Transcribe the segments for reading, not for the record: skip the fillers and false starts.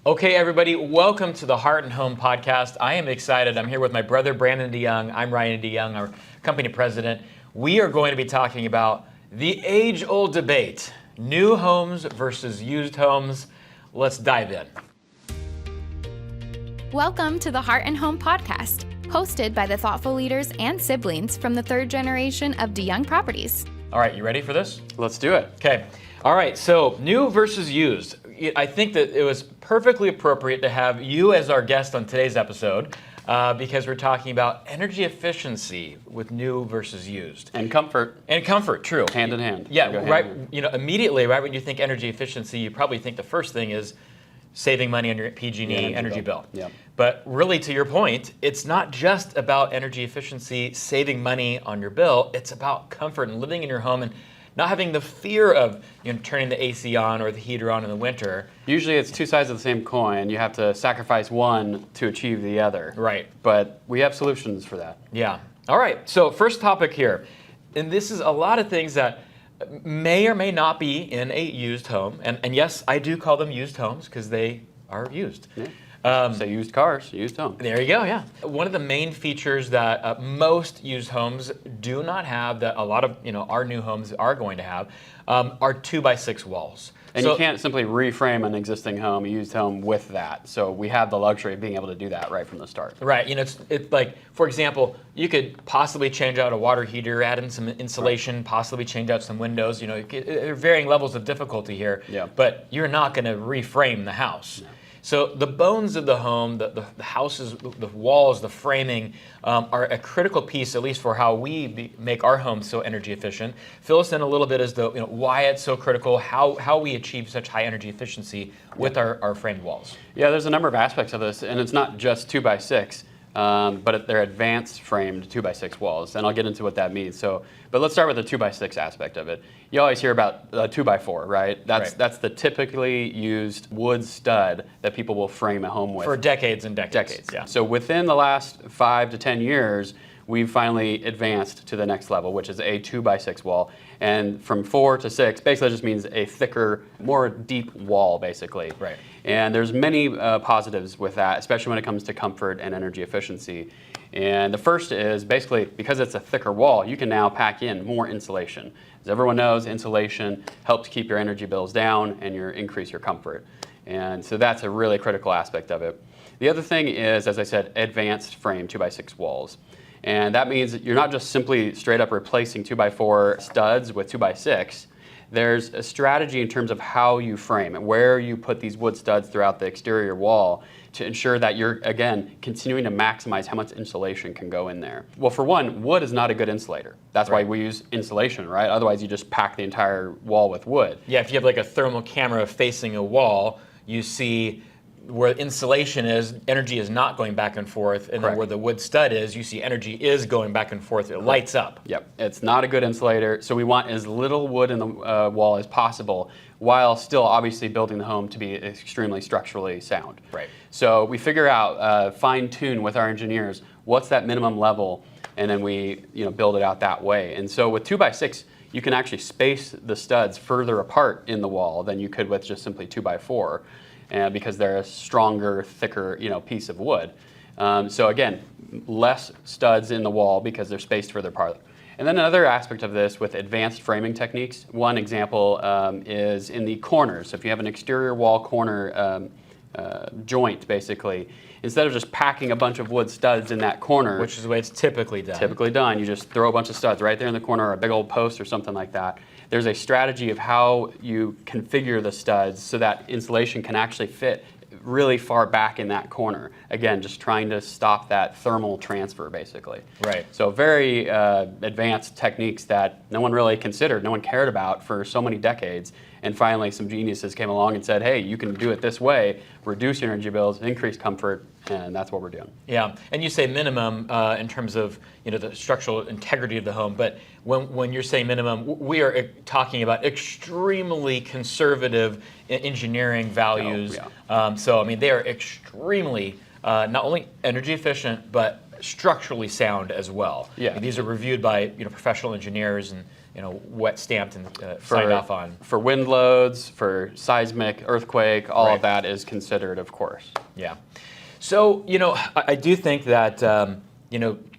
Okay, everybody, welcome to the Heart and Home podcast. I am excited. I'm here with my brother, Brandon DeYoung. I'm Ryan DeYoung, our company president. We are going to be talking about the age-old debate, new homes versus used homes. Let's dive in. Welcome to the Heart and Home podcast, hosted by the thoughtful leaders and siblings from the third generation of DeYoung Properties. All right, you ready for this? Let's do it. Okay. All right, so new versus used. I think that it was perfectly appropriate to have you as our guest on today's episode because we're talking about energy efficiency with new versus used. And comfort. And comfort, true. Hand in hand. Yeah, right. Immediately, right when you think energy efficiency, you probably think the first thing is saving money on your PG&E energy bill. Yep. But really, to your point, it's not just about energy efficiency, saving money on your bill. It's about comfort and living in your home and not having the fear of turning the AC on or the heater on in the winter. Usually it's two sides of the same coin. You have to sacrifice one to achieve the other. Right. But we have solutions for that. Yeah. All right. So first topic here. And this is a lot of things that may or may not be in a used home. And yes, I do call them used homes because they are used. Yeah. So used cars, used home. There you go, yeah. One of the main features that most used homes do not have, that a lot of our new homes are going to have, are 2x6 walls. And you can't simply reframe an existing home, a used home, with that. So we have the luxury of being able to do that right from the start. Right. It's like, for example, you could possibly change out a water heater, add in some insulation, possibly change out some windows. There are varying levels of difficulty here. Yeah. But you're not going to reframe the house. No. So the bones of the home, the houses, the walls, the framing are a critical piece, at least for how we make our homes so energy efficient. Fill us in a little bit as to why it's so critical, how we achieve such high energy efficiency with our framed walls. Yeah, there's a number of aspects of this, and it's not just 2x6. But they're advanced framed 2x6 walls, and I'll get into what that means. But let's start with the 2x6 aspect of it. You always hear about 2x4, right? That's the typically used wood stud that people will frame a home with for decades and decades. Yeah. So within the last 5 to 10 years, we've finally advanced to the next level, which is a 2x6 wall. And from 4 to 6 basically just means a thicker, more deep wall, basically. Right. And there's many positives with that, especially when it comes to comfort and energy efficiency. And the first is basically because it's a thicker wall, you can now pack in more insulation. As everyone knows, insulation helps keep your energy bills down and increase your comfort. And so that's a really critical aspect of it. The other thing is, as I said, advanced frame 2x6 walls. And that means that you're not just simply straight up replacing 2x4 studs with 2x6. There's a strategy in terms of how you frame and where you put these wood studs throughout the exterior wall to ensure that you're, again, continuing to maximize how much insulation can go in there. Well, for one, wood is not a good insulator. That's why we use insulation, right? Otherwise, you just pack the entire wall with wood. Yeah, if you have like a thermal camera facing a wall, you see where insulation is, energy is not going back and forth, and then where the wood stud is, you see energy is going back and forth. It lights up. Yep, it's not a good insulator, so we want as little wood in the wall as possible, while still obviously building the home to be extremely structurally sound. Right. So we figure out, fine-tune with our engineers, what's that minimum level, and then we build it out that way. And so with 2x6, you can actually space the studs further apart in the wall than you could with just simply 2x4. Because they're a stronger, thicker, piece of wood. So again, less studs in the wall because they're spaced further apart. And then another aspect of this with advanced framing techniques, one example is in the corners. So if you have an exterior wall corner joint, basically, instead of just packing a bunch of wood studs in that corner, which is the way it's typically done. You just throw a bunch of studs right there in the corner, or a big old post or something like that. There's a strategy of how you configure the studs so that insulation can actually fit really far back in that corner. Again, just trying to stop that thermal transfer, basically. Right. So very advanced techniques that no one really considered, no one cared about for so many decades. And finally, some geniuses came along and said, hey, you can do it this way, reduce your energy bills, increase comfort, and that's what we're doing. Yeah, and you say minimum in terms of the structural integrity of the home, but when you're saying minimum, we are talking about extremely conservative engineering values. Oh, yeah. So, I mean, they are extremely not only energy efficient, but structurally sound as well. Yeah. And these are reviewed by professional engineers and wet stamped and signed off on. For wind loads, for seismic, earthquake, all Right. of that is considered, of course. Yeah. So, I do think that,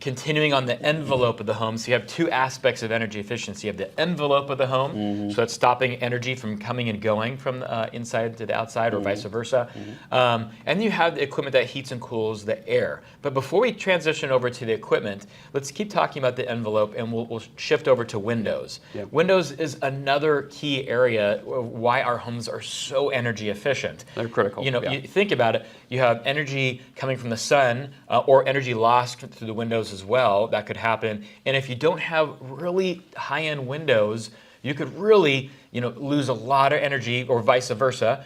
continuing on the envelope of the home, so you have two aspects of energy efficiency. You have the envelope of the home, so it's stopping energy from coming and going from inside to the outside or vice versa. And you have the equipment that heats and cools the air. But before we transition over to the equipment, let's keep talking about the envelope, and we'll shift over to windows. Yep. Windows is another key area of why our homes are so energy efficient. They're critical. Yeah. You think about it, you have energy coming from the sun or energy lost through the windows as well. That could happen. And if you don't have really high-end windows, you could really lose a lot of energy or vice versa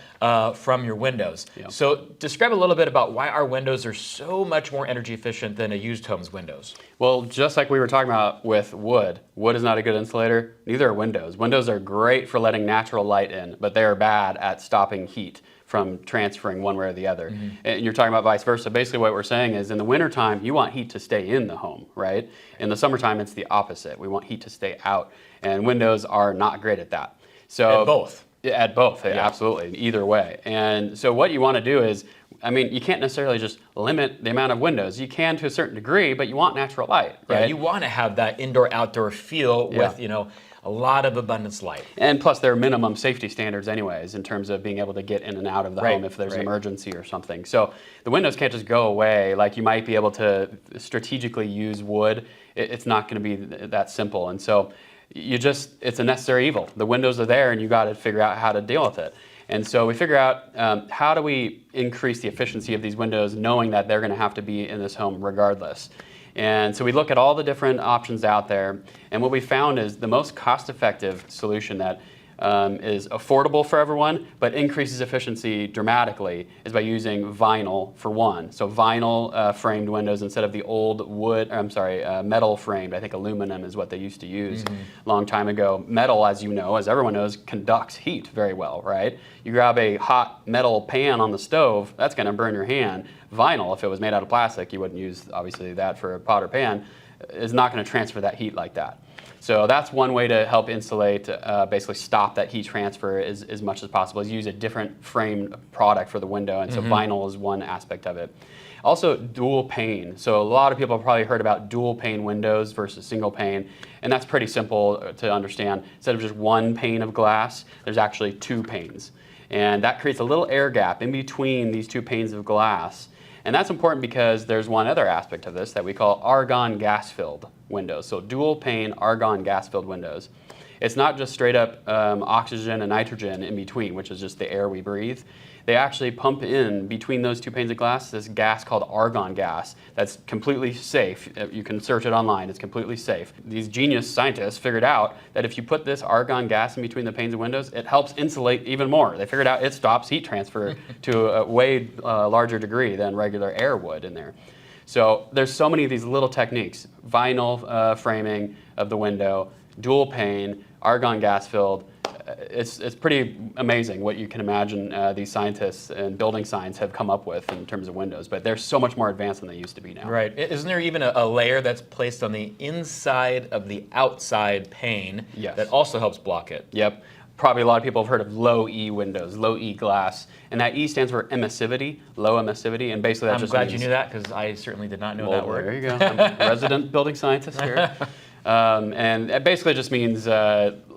from your windows. Yeah. So describe a little bit about why our windows are so much more energy efficient than a used home's windows. Well, just like we were talking about with wood is not a good insulator. Neither are windows. Windows are great for letting natural light in, but they are bad at stopping heat from transferring one way or the other. And you're talking about vice versa. Basically what we're saying is in the wintertime, you want heat to stay in the home, right? In the summertime, it's the opposite. We want heat to stay out. And windows are not great at that. So At both. At both, Yeah. absolutely, either way. And so what you want to do is, you can't necessarily just limit the amount of windows. You can to a certain degree, but you want natural light, right? Yeah, you want to have that indoor-outdoor feel with, a lot of abundance light. And plus, there are minimum safety standards anyways in terms of being able to get in and out of the Right, home if there's an right. emergency or something. So the windows can't just go away. Like you might be able to strategically use wood. It's not going to be that simple. And so it's a necessary evil. The windows are there and you got to figure out how to deal with it. And so we figure out how do we increase the efficiency of these windows knowing that they're going to have to be in this home regardless. And so we look at all the different options out there, and what we found is the most cost-effective solution that is affordable for everyone, but increases efficiency dramatically, is by using vinyl for one. So vinyl framed windows instead of the old metal framed. I think aluminum is what they used to use a long time ago. Metal, as you know, as everyone knows, conducts heat very well, right? You grab a hot metal pan on the stove, that's going to burn your hand. Vinyl, if it was made out of plastic, you wouldn't use obviously that for a pot or pan, is not going to transfer that heat like that. So that's one way to help insulate, basically stop that heat transfer as much as possible, is use a different frame product for the window, and so vinyl is one aspect of it. Also, dual pane. So a lot of people have probably heard about dual pane windows versus single pane, and that's pretty simple to understand. Instead of just one pane of glass, there's actually two panes. And that creates a little air gap in between these two panes of glass. And that's important because there's one other aspect of this that we call argon gas-filled windows. So dual pane argon gas-filled windows. It's not just straight up oxygen and nitrogen in between, which is just the air we breathe. They actually pump in between those two panes of glass this gas called argon gas that's completely safe. You can search it online. It's completely safe. These genius scientists figured out that if you put this argon gas in between the panes of windows, it helps insulate even more. They figured out it stops heat transfer to a way larger degree than regular air would in there. So there's so many of these little techniques. Vinyl framing of the window, dual pane, argon gas filled. It's pretty amazing what you can imagine these scientists and building science have come up with in terms of windows, but they're so much more advanced than they used to be now. Right. Isn't there even a layer that's placed on the inside of the outside pane Yes. that also helps block it? Yep. Probably a lot of people have heard of low E windows, low E glass, and that E stands for emissivity, low emissivity, and basically that I'm just glad means, you knew that because I certainly did not know well, that word. There you go. I'm a resident building scientist here. And it basically just means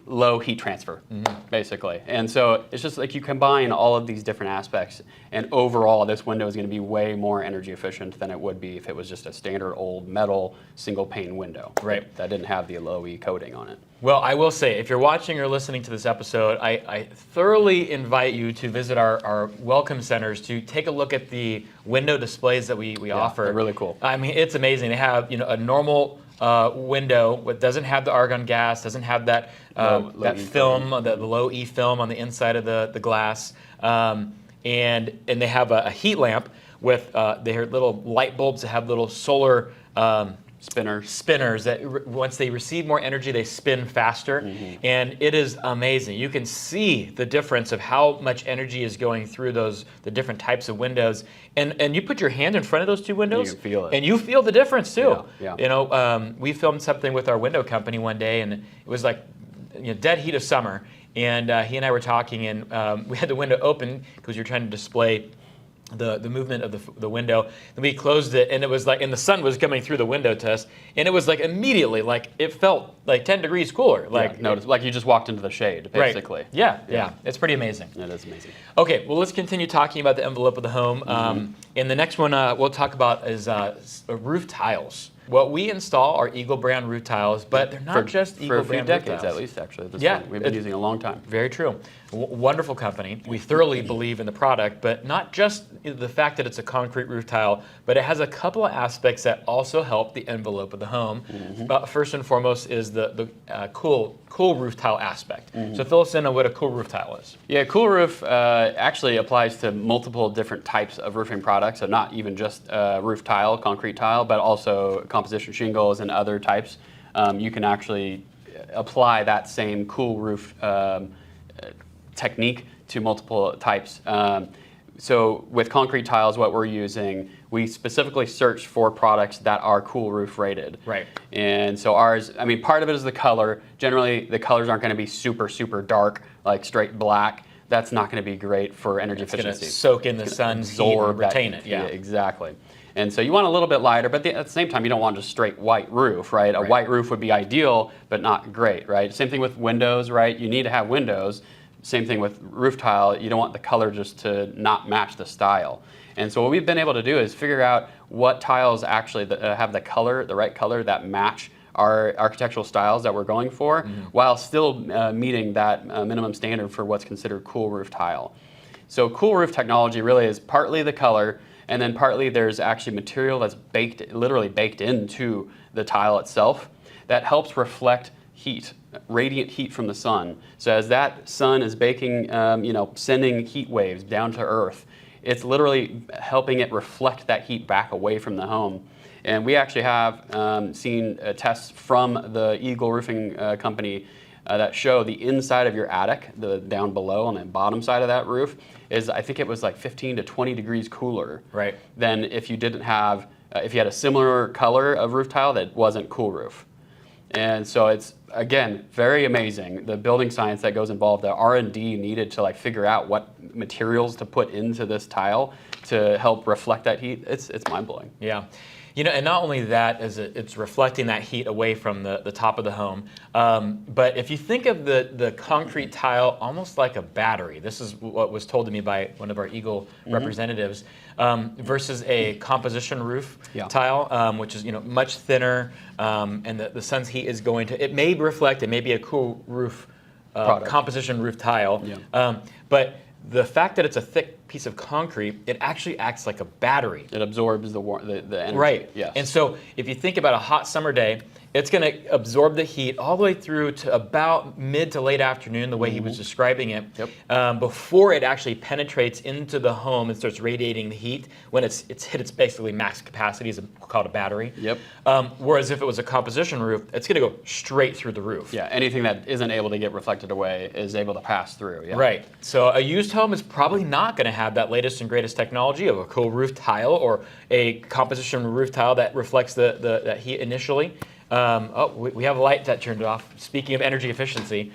low heat transfer, basically. And so it's just like you combine all of these different aspects, and overall this window is going to be way more energy efficient than it would be if it was just a standard old metal single pane window. Right. That didn't have the low E coating on it. Well, I will say, if you're watching or listening to this episode, I thoroughly invite you to visit our welcome centers to take a look at the window displays that we offer. They're really cool. I mean, it's amazing. They have a normal window that doesn't have the argon gas, doesn't have that Low that E film, the low E film on the inside of the glass, and they have a heat lamp with their little light bulbs that have little solar spinners that once they receive more energy, they spin faster, and it is amazing. You can see the difference of how much energy is going through the different types of windows, and you put your hand in front of those two windows, You can feel it. and you feel the difference too. Yeah. We filmed something with our window company one day, and it was like dead heat of summer, and he and I were talking, and we had the window open because you're trying to display the movement of the window. Then we closed it, and it was like, and the sun was coming through the window to us, and it was like immediately, like it felt like 10 degrees cooler. Like like you just walked into the shade, basically. Right. Yeah. It's pretty amazing. It is amazing. Okay, well, let's continue talking about the envelope of the home. And the next one we'll talk about is roof tiles. What we install are Eagle brand roof tiles, but they're not just Eagle brand roof tiles. For a few decades at least, actually. At this Yeah, point. We've been using it a long time. Very true. Wonderful company. We thoroughly believe in the product, but not just the fact that it's a concrete roof tile, but it has a couple of aspects that also help the envelope of the home. First and foremost is the cool roof tile aspect. So fill us in on what a cool roof tile is. Yeah, cool roof actually applies to multiple different types of roofing products, so not even just roof tile, concrete tile, but also composition shingles and other types. You can actually apply that same cool roof technique to multiple types. So with concrete tiles, what we're using, we specifically search for products that are cool roof rated. Right. And so ours, I mean, part of it is the color. Generally, the colors aren't going to be super, super dark, like straight black. That's not going to be great for energy efficiency. It's going to soak in the sun's heat and retain it. Yeah, exactly. And so you want a little bit lighter, but at the same time, you don't want just straight white roof, right? A white roof would be ideal, but not great, right? Same thing with windows, right? You need to have windows. Same thing with roof tile. You don't want the color just to not match the style. And so what we've been able to do is figure out what tiles actually have the color, the right color that match our architectural styles that we're going for, while still meeting that minimum standard for what's considered cool roof tile. So cool roof technology really is partly the color, and then partly there's actually material that's literally baked into the tile itself that helps reflect heat, radiant heat from the sun. So as that sun is baking, sending heat waves down to earth, it's literally helping it reflect that heat back away from the home. And we actually have seen tests from the Eagle Roofing Company that show the inside of your attic, the down below on the bottom side of that roof, is I think it was like 15 to 20 degrees cooler than if you didn't have, if you had a similar color of roof tile that wasn't cool roof. And so it's, again, very amazing, the building science that goes involved, the R&D needed to figure out what materials to put into this tile to help reflect that heat. It's mind-blowing. Yeah. And not only that, it's reflecting that heat away from the top of the home, but if you think of the concrete tile almost like a battery, this is what was told to me by one of our Eagle representatives, versus a composition roof tile, which is much thinner, and the sun's heat is going to, it may reflect, it may be a cool roof composition roof tile, but the fact that it's a thick piece of concrete, it actually acts like a battery. It absorbs the energy. Right. Yes. And so if you think about a hot summer day, it's going to absorb the heat all the way through to about mid to late afternoon, the way he was describing it, before it actually penetrates into the home and starts radiating the heat. When it's hit its basically max capacity, is called a battery. Whereas if it was a composition roof, it's going to go straight through the roof. Yeah, anything that isn't able to get reflected away is able to pass through. Yeah. Right. So a used home is probably not going to have that latest and greatest technology of a cool roof tile or a composition roof tile that reflects that heat initially. We have a light that turned off. Speaking of energy efficiency.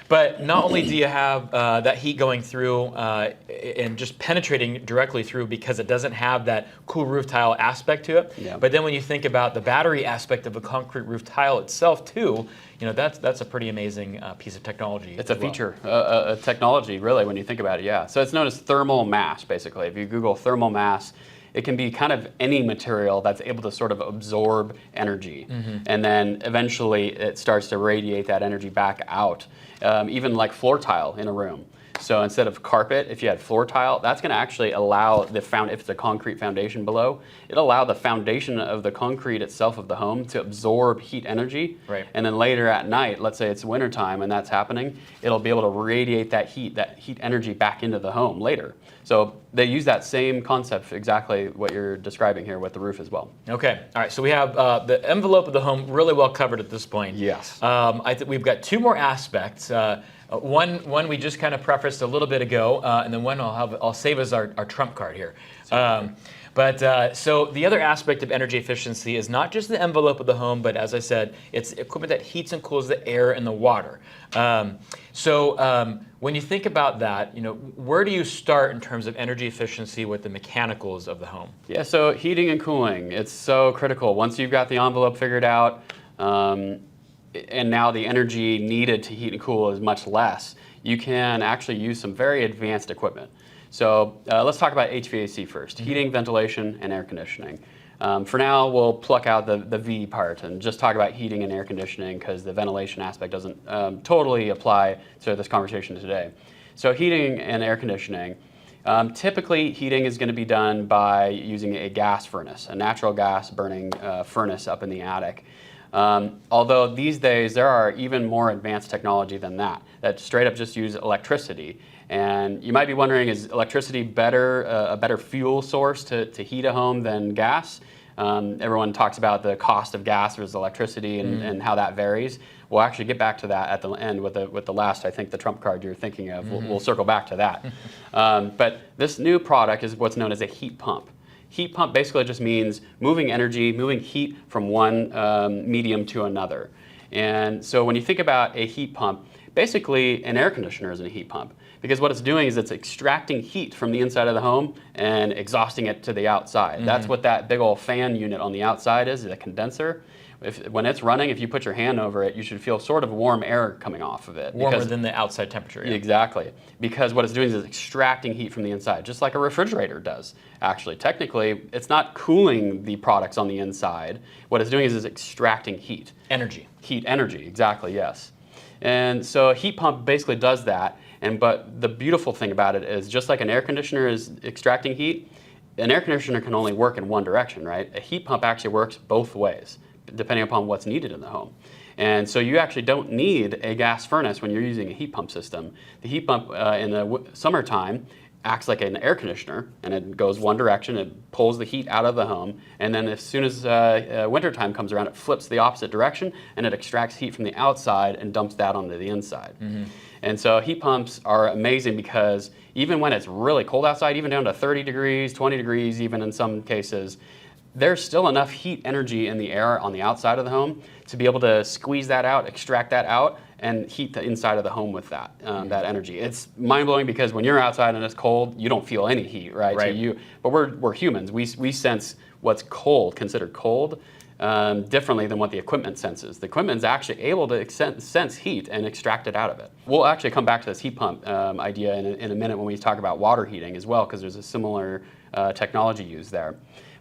But not only do you have that heat going through and just penetrating directly through because it doesn't have that cool roof tile aspect to it, but then when you think about the battery aspect of a concrete roof tile itself too, that's a pretty amazing piece of technology. It's a feature, a technology really when you think about it, yeah. So it's known as thermal mass basically. If you Google thermal mass, it can be kind of any material that's able to sort of absorb energy. And then eventually it starts to radiate that energy back out. Even like floor tile in a room. So instead of carpet, if you had floor tile, that's going to actually allow if it's a concrete foundation below, it'll allow the foundation of the concrete itself of the home to absorb heat energy. And then later at night, let's say it's wintertime and that's happening, it'll be able to radiate that heat energy back into the home later. So they use that same concept, exactly what you're describing here with the roof as well. Okay, all right, so we have the envelope of the home really well covered at this point. Yes. We've got two more aspects. One we just kind of prefaced a little bit ago, and then one I'll save as our trump card here. So the other aspect of energy efficiency is not just the envelope of the home, but as I said, it's equipment that heats and cools the air and the water. When you think about that, where do you start in terms of energy efficiency with the mechanicals of the home? Yeah, so heating and cooling, it's so critical. Once you've got the envelope figured out, and now the energy needed to heat and cool is much less, you can actually use some very advanced equipment. So let's talk about HVAC first, heating, ventilation, and air conditioning. For now, we'll pluck out the V part and just talk about heating and air conditioning because the ventilation aspect doesn't totally apply to this conversation today. So heating and air conditioning. Typically, heating is going to be done by using a gas furnace, a natural gas burning furnace up in the attic. Although these days there are even more advanced technology than that straight up just use electricity. And you might be wondering, is electricity a better fuel source to heat a home than gas? Everyone talks about the cost of gas versus electricity and how that varies. We'll actually get back to that at the end with the last, I think, the trump card you're thinking of. We'll circle back to that. But this new product is what's known as a heat pump. Heat pump basically just means moving energy, moving heat from one medium to another. And so when you think about a heat pump, basically an air conditioner is a heat pump. Because what it's doing is it's extracting heat from the inside of the home and exhausting it to the outside. That's what that big old fan unit on the outside is a condenser. When it's running, if you put your hand over it, you should feel sort of warm air coming off of it. Warmer than the outside temperature. Yeah. Exactly. Because what it's doing is extracting heat from the inside, just like a refrigerator does. Actually, technically, it's not cooling the products on the inside. What it's doing is it's extracting heat. Energy. Heat energy, exactly, yes. And so a heat pump basically does that. But the beautiful thing about it is just like an air conditioner is extracting heat, an air conditioner can only work in one direction, right? A heat pump actually works both ways, depending upon what's needed in the home. And so you actually don't need a gas furnace when you're using a heat pump system. The heat pump in the summertime acts like an air conditioner, and it goes one direction, it pulls the heat out of the home, and then as soon as wintertime comes around, it flips the opposite direction, and it extracts heat from the outside and dumps that onto the inside. And so heat pumps are amazing because even when it's really cold outside, even down to 30 degrees, 20 degrees even in some cases, there's still enough heat energy in the air on the outside of the home to be able to squeeze that out, extract that out, and heat the inside of the home with that energy. It's mind-blowing because when you're outside and it's cold, you don't feel any heat, right? So but we're humans. We sense what's considered cold, differently than what the equipment senses. The equipment's actually able to sense heat and extract it out of it. We'll actually come back to this heat pump idea in a minute when we talk about water heating as well, because there's a similar technology used there.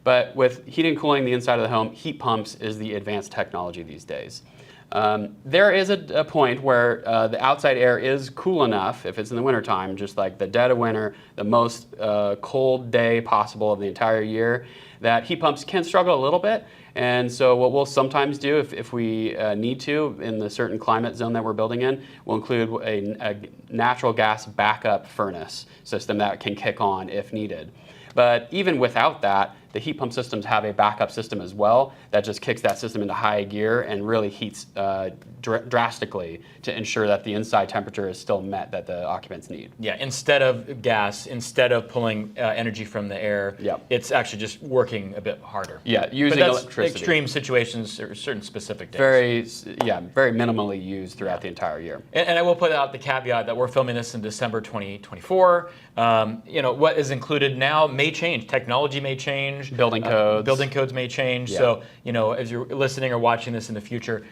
But with heating and cooling the inside of the home, heat pumps is the advanced technology these days. There is a point where the outside air is cool enough, if it's in the wintertime, just like the dead of winter, the most cold day possible of the entire year, that heat pumps can struggle a little bit. And so what we'll sometimes do, if we need to, in the certain climate zone that we're building in, we'll include a natural gas backup furnace system that can kick on if needed. But even without that, the heat pump systems have a backup system as well that just kicks that system into high gear and really heats drastically to ensure that the inside temperature is still met that the occupants need. Yeah, instead of gas, instead of pulling energy from the air, it's actually just working a bit harder. Yeah, using electricity. Extreme situations or certain specific days. Very minimally used throughout the entire year. And I will put out the caveat that we're filming this in December 2024. What is included now may change. Technology may change. Building codes. Building codes may change. Yeah. So, as you're listening or watching this in the future,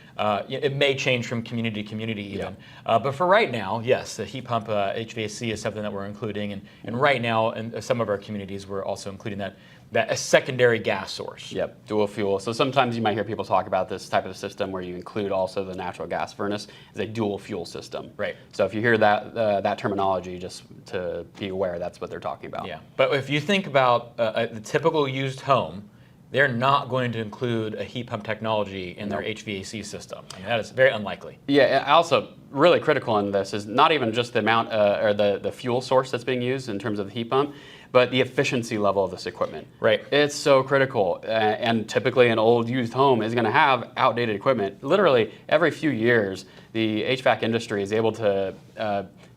it may change from community to community even. Yeah. But for right now, yes, the heat pump HVAC is something that we're including. And right now, in some of our communities, we're also including that a secondary gas source. Yep, dual fuel. So sometimes you might hear people talk about this type of system where you include also the natural gas furnace as a dual fuel system. Right. So if you hear that terminology, just to be aware, that's what they're talking about. Yeah. But if you think about the typical used home, they're not going to include a heat pump technology in their HVAC system. I mean, that is very unlikely. Yeah, also really critical in this is not even just the amount or the fuel source that's being used in terms of the heat pump, but the efficiency level of this equipment. Right. It's so critical. And typically an old used home is going to have outdated equipment. Literally every few years, the HVAC industry is able to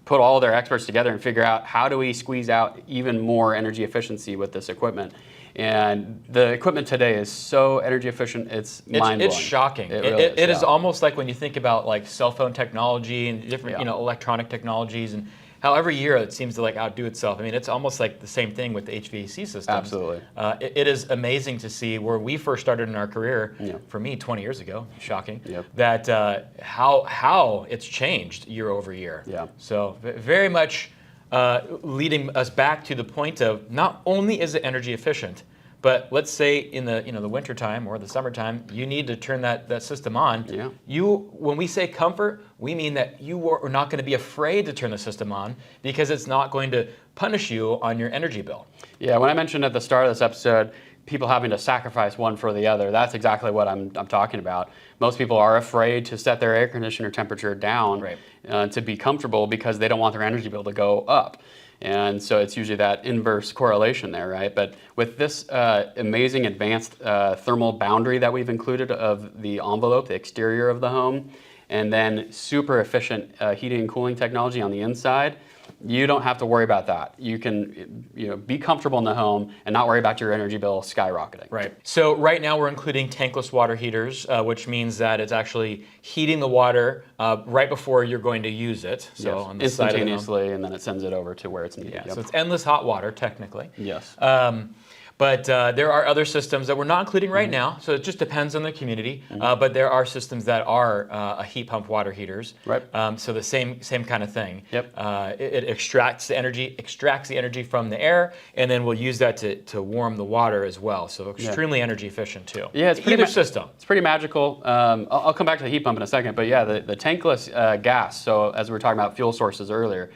put all their experts together and figure out how do we squeeze out even more energy efficiency with this equipment. And the equipment today is so energy efficient, it's mind-blowing. It's shocking. It is almost like when you think about like cell phone technology and different electronic technologies, and how every year it seems to like outdo itself. I mean, it's almost like the same thing with the HVAC systems. Absolutely. It is amazing to see where we first started in our career, for me 20 years ago, shocking, that how it's changed year over year. Yeah. So very much leading us back to the point of not only is it energy efficient, but let's say in the the wintertime or the summertime, you need to turn that system on. Yeah. When we say comfort, we mean that you are not going to be afraid to turn the system on because it's not going to punish you on your energy bill. Yeah, when I mentioned at the start of this episode, people having to sacrifice one for the other, that's exactly what I'm talking about. Most people are afraid to set their air conditioner temperature down to be comfortable because they don't want their energy bill to go up. And so it's usually that inverse correlation there, right? But with this amazing advanced thermal boundary that we've included of the envelope, the exterior of the home, and then super efficient heating and cooling technology on the inside, you don't have to worry about that. You can be comfortable in the home and not worry about your energy bill skyrocketing. Right. So right now we're including tankless water heaters, which means that it's actually heating the water right before you're going to use it. So on the instantaneously, side of the and then it sends it over to where it's needed. so it's endless hot water, technically. Yes. But there are other systems that we're not including right now, so it just depends on the community. But there are systems that are heat pump water heaters. Right. So the same kind of thing. Yep. It extracts the energy from the air, and then we'll use that to warm the water as well. So extremely energy efficient too. Yeah, it's pretty either system. It's pretty magical. I'll come back to the heat pump in a second, but yeah, the tankless gas. So as we were talking about fuel sources earlier,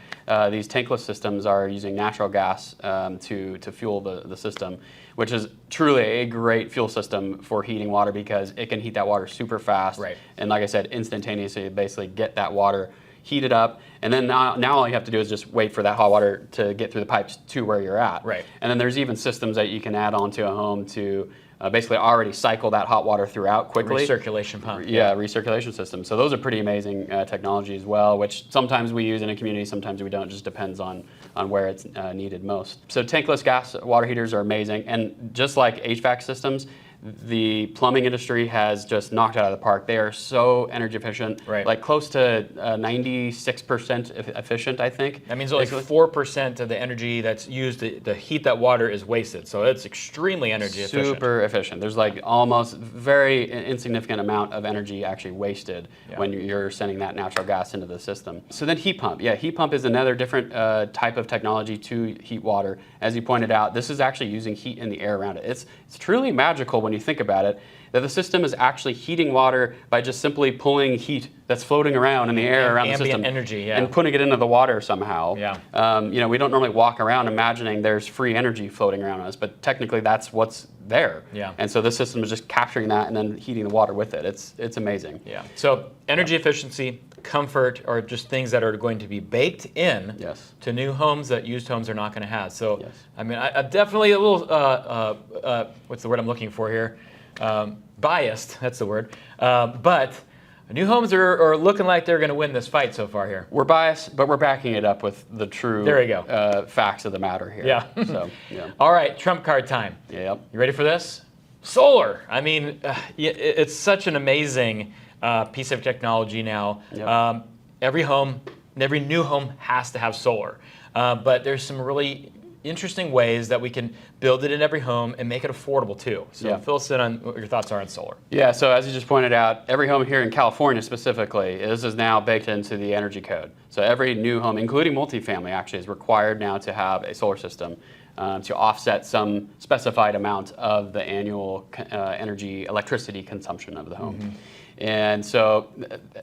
these tankless systems are using natural gas to fuel the system, which is truly a great fuel system for heating water because it can heat that water super fast. Right. And like I said, instantaneously basically get that water heated up. And then now all you have to do is just wait for that hot water to get through the pipes to where you're at. Right. And then there's even systems that you can add onto a home to basically already cycle that hot water throughout quickly. Recirculation pump. Yeah, recirculation system. So those are pretty amazing technology as well, which sometimes we use in a community, sometimes we don't. It just depends on where it's needed most. So tankless gas water heaters are amazing. And just like HVAC systems, the plumbing industry has just knocked it out of the park. They are so energy efficient, like close to 96% efficient, I think. That means only 4% of the energy that's used to heat that water is wasted. So it's extremely energy efficient. Super efficient. There's like almost very insignificant amount of energy actually wasted when you're sending that natural gas into the system. So then heat pump. Yeah, heat pump is another different type of technology to heat water. As you pointed out, this is actually using heat in the air around it. It's truly magical when you think about it, that the system is actually heating water by just simply pulling heat that's floating around in the air around the system. Energy, and putting it into the water somehow. Yeah. We don't normally walk around imagining there's free energy floating around us, but technically that's what's there. Yeah. And so this system is just capturing that and then heating the water with it. It's amazing. Yeah. So energy efficiency, comfort, are just things that are going to be baked in to new homes that used homes are not going to have. So, I mean, I'm definitely a little, what's the word I'm looking for here? Biased, that's the word. But new homes are looking like they're going to win this fight so far here. We're biased, but we're backing it up with the true facts of the matter here. Yeah. So, All right, trump card time. Yep. You ready for this? Solar. I mean, it's such an amazing piece of technology now. Yep. Every new home has to have solar. But there's some really interesting ways that we can build it in every home and make it affordable too. So fill us in on what your thoughts are on solar. Yeah, so as you just pointed out, every home here in California specifically, this is now baked into the energy code. So every new home, including multifamily actually, is required now to have a solar system to offset some specified amount of the annual electricity consumption of the home. And so,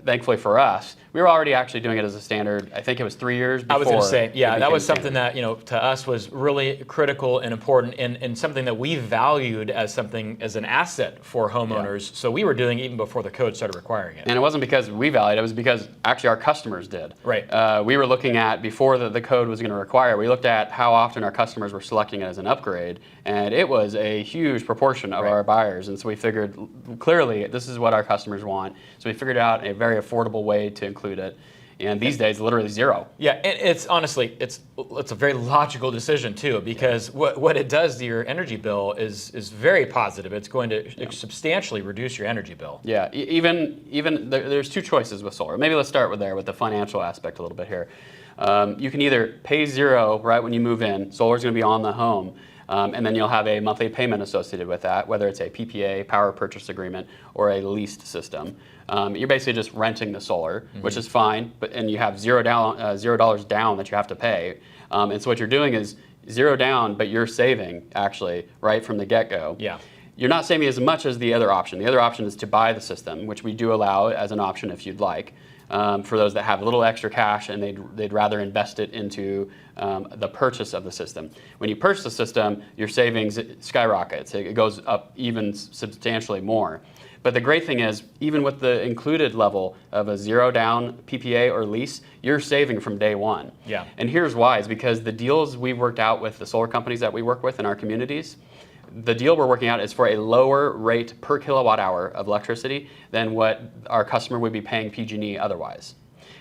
thankfully for us, we were already actually doing it as a standard. I think it was 3 years before. I was going to say, yeah, it that was became something standard. that, to us was really critical and important, and something that we valued as an asset for homeowners. So we were doing it even before the code started requiring it. And it wasn't because we valued it, it was because actually our customers did. Right. We were looking at, before the code was going to require, we looked at how often our customers were selecting it as an upgrade, and it was a huge proportion of our buyers. And so we figured, clearly, this is what our customers want. So we figured out a very affordable way to include it. And these days, literally zero. Yeah, and it's honestly, it's a very logical decision too, because what it does to your energy bill is very positive. It's going to substantially reduce your energy bill. Yeah, even there's two choices with solar. Maybe let's start with the financial aspect a little bit here. You can either pay zero right when you move in. Solar's going to be on the home. And then you'll have a monthly payment associated with that, whether it's a PPA, power purchase agreement, or a leased system. You're basically just renting the solar, which is fine, and you have $0 down that you have to pay. And so what you're doing is $0 down, but you're saving actually right from the get-go. Yeah. You're not saving as much as the other option. The other option is to buy the system, which we do allow as an option if you'd like. For those that have a little extra cash and they'd rather invest it into the purchase of the system. When you purchase the system, your savings skyrockets. It goes up even substantially more. But the great thing is, even with the included level of a $0 down PPA or lease, you're saving from day one. Yeah. And here's why. It's because the deals we've worked out with the solar companies that we work with in our communities, the deal we're working out is for a lower rate per kilowatt hour of electricity than what our customer would be paying PG&E otherwise.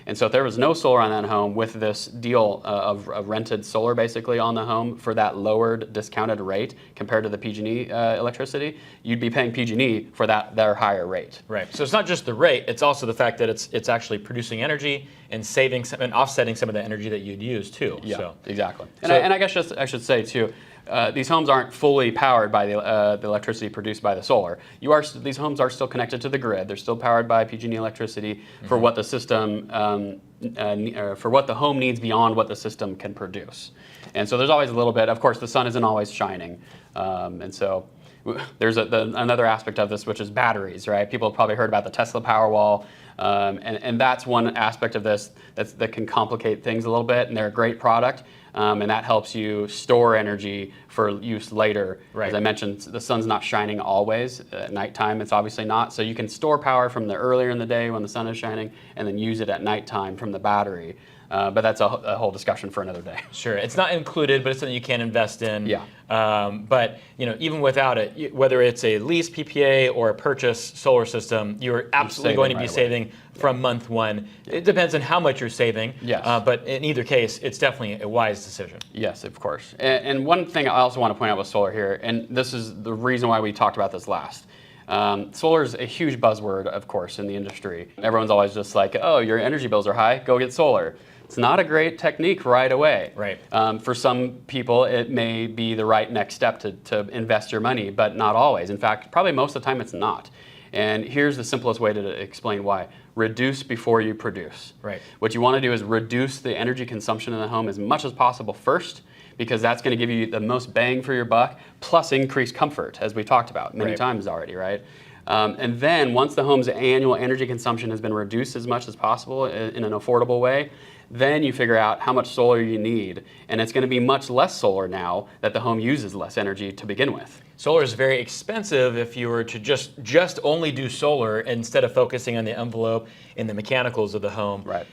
And so if there was no solar on that home with this deal of rented solar basically on the home for that lowered discounted rate compared to the PG&E electricity, you'd be paying PG&E for their higher rate. Right. So it's not just the rate; it's also the fact that it's actually producing energy and saving some, and offsetting some of the energy that you'd use too. Yeah, so. exactly. And I guess I should say too, these homes aren't fully powered by the electricity produced by the solar. These homes are still connected to the grid. They're still powered by PG&E electricity for what the system, for what the home needs beyond what the system can produce. And so there's always a little bit. Of course, the sun isn't always shining, and so there's another aspect of this, which is batteries. Right? People have probably heard about the Tesla Powerwall. And that's one aspect of this that can complicate things a little bit, and they're a great product, and that helps you store energy for use later. Right. As I mentioned, the sun's not shining always. At nighttime, it's obviously not. So you can store power from the earlier in the day when the sun is shining, and then use it at nighttime from the battery. But that's a whole discussion for another day. Sure, it's not included, but it's something you can invest in. Yeah. But even without it, whether it's a lease PPA or a purchase solar system, you're absolutely going to be saving from month one. It depends on how much you're saving. Yes. But in either case, it's definitely a wise decision. Yes, of course. And one thing I also want to point out with solar here, and this is the reason why we talked about this last. Solar is a huge buzzword, of course, in the industry. Everyone's always just like, oh, your energy bills are high, go get solar. It's not a great technique right away. Right. For some people, it may be the right next step to invest your money, but not always. In fact, probably most of the time it's not. And here's the simplest way to explain why. Reduce before you produce. Right. What you want to do is reduce the energy consumption in the home as much as possible first, because that's going to give you the most bang for your buck, plus increased comfort, as we've talked about many times already, right? And then once the home's annual energy consumption has been reduced as much as possible in an affordable way, then you figure out how much solar you need. And it's going to be much less solar now that the home uses less energy to begin with. Solar is very expensive if you were to just only do solar instead of focusing on the envelope and the mechanicals of the home. Right.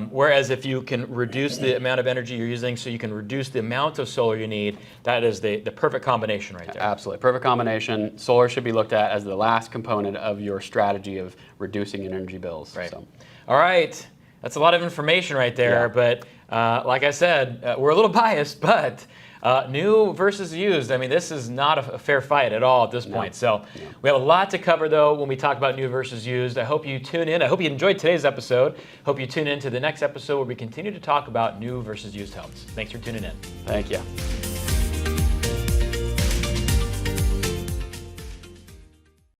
Whereas if you can reduce the amount of energy you're using, so you can reduce the amount of solar you need, that is the perfect combination right there. Absolutely. Perfect combination. Solar should be looked at as the last component of your strategy of reducing your energy bills. Right. So. All right. That's a lot of information right there, but like I said, we're a little biased, but new versus used, I mean, this is not a fair fight at all at this point. So we have a lot to cover, though, when we talk about new versus used. I hope you tune in. I hope you enjoyed today's episode. Hope you tune in to the next episode where we continue to talk about new versus used homes. Thanks for tuning in. Thank you.